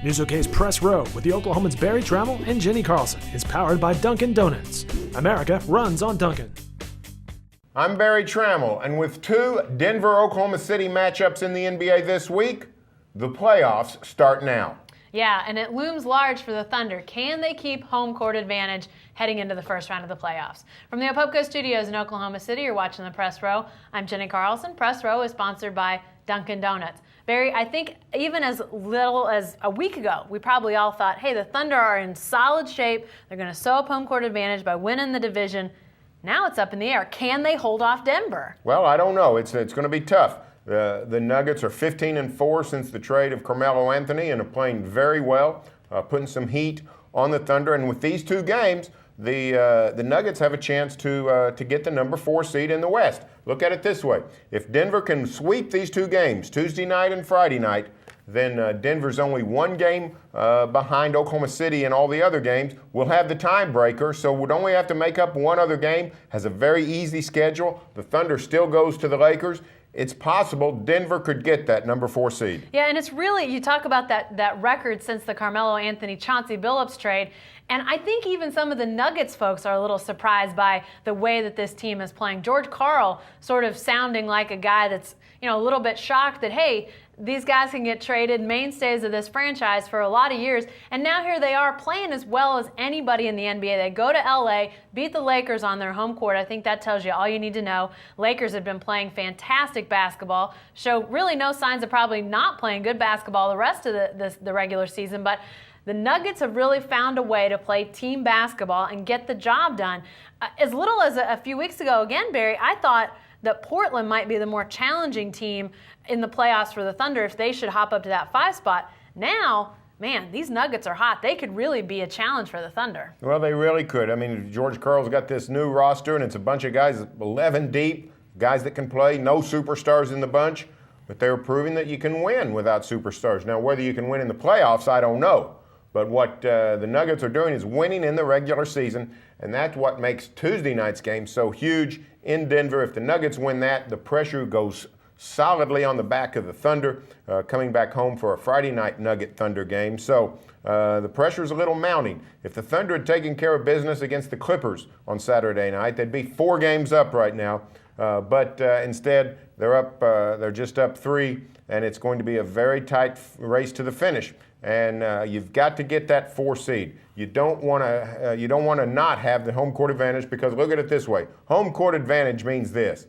News OK's Press Row with the Oklahoman's Barry Tramel and Jenni Carlson is powered by Dunkin' Donuts. America runs on Dunkin'. I'm Barry Tramel, and with two Denver-Oklahoma City matchups in the NBA this week, the playoffs start now. Yeah, and it looms large for the Thunder. Can they keep home court advantage heading into the first round of the playoffs? From the Opopco Studios in Oklahoma City, you're watching the Press Row. I'm Jenni Carlson. Press Row is sponsored by Dunkin' Donuts. Barry, I think even as little as a week ago, we probably all thought, hey, the Thunder are in solid shape. They're going to sew up home court advantage by winning the division. Now it's up in the air. Can they hold off Denver? Well, I don't know. It's going to be tough. The Nuggets are 15-4 since the trade of Carmelo Anthony and are playing very well, putting some heat on the Thunder. And with these two games, the Nuggets have a chance to get the number 4 seed in the West. Look at it this way. If Denver can sweep these two games, Tuesday night and Friday night, then Denver's only one game behind Oklahoma City in all the other games. We'll have the tiebreaker, so we'd only have to make up one other game. Has a very easy schedule. The Thunder still goes to the Lakers. It's possible Denver could get that number 4 seed. Yeah, and it's really, you talk about that record since the Carmelo Anthony Chauncey Billups trade, and I think even some of the Nuggets folks are a little surprised by the way that this team is playing. George Karl sort of sounding like a guy that's, a little bit shocked that, hey, these guys can get traded, mainstays of this franchise for a lot of years, and now here they are playing as well as anybody in the NBA. They go to LA, beat the Lakers on their home court. I think that tells you all you need to know. Lakers have been playing fantastic basketball, show really no signs of probably not playing good basketball the rest of the regular season, but the Nuggets have really found a way to play team basketball and get the job done. As little as a few weeks ago, again, Barry, I thought that Portland might be the more challenging team in the playoffs for the Thunder if they should hop up to that 5 spot. Now, man, these Nuggets are hot. They could really be a challenge for the Thunder. Well, they really could. I mean, George Karl's got this new roster, and it's a bunch of guys, 11 deep, guys that can play, no superstars in the bunch, but they're proving that you can win without superstars. Now, whether you can win in the playoffs, I don't know. But what the Nuggets are doing is winning in the regular season, and that's what makes Tuesday night's game so huge in Denver. If the Nuggets win that, the pressure goes solidly on the back of the Thunder, coming back home for a Friday night Nugget Thunder game. So the pressure's a little mounting. If the Thunder had taken care of business against the Clippers on Saturday night, they'd be 4 games up right now. But instead, they're just up 3, and it's going to be a very tight race to the finish. And you've got to get that 4 seed. You don't want to not have the home court advantage, because look at it this way. Home court advantage means this.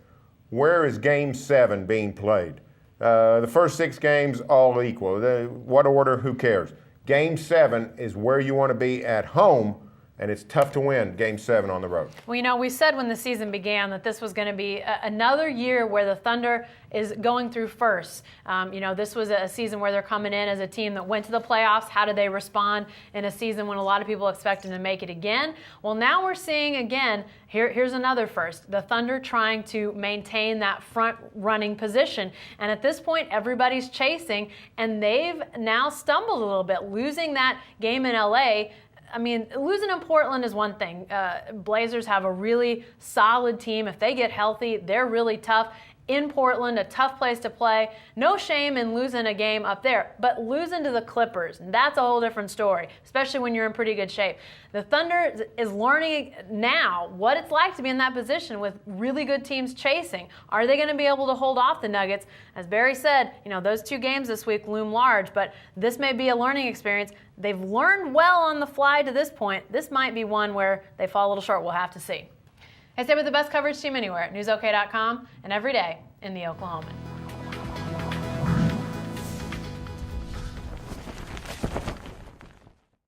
Where is Game 7 being played? The first 6 games all equal. What order? Who cares? Game 7 is where you want to be at home, and it's tough to win Game 7 on the road. Well, we said when the season began that this was going to be another year where the Thunder is going through first. This was a season where they're coming in as a team that went to the playoffs. How did they respond in a season when a lot of people expected them to make it again? Well, now we're seeing again, here's another first. The Thunder trying to maintain that front-running position. And at this point, everybody's chasing, and they've now stumbled a little bit, losing that game in LA. I mean, losing in Portland is one thing. Blazers have a really solid team. If they get healthy, they're really tough. In Portland, a tough place to play. No shame in losing a game up there, but losing to the Clippers, that's a whole different story, especially when you're in pretty good shape. The Thunder is learning now what it's like to be in that position with really good teams chasing. Are they going to be able to hold off the Nuggets? As Barry said, those 2 games this week loom large, but this may be a learning experience. They've learned well on the fly to this point. This might be one where they fall a little short. We'll have to see. Hey, stay with the best coverage team anywhere at newsok.com and every day in the Oklahoman.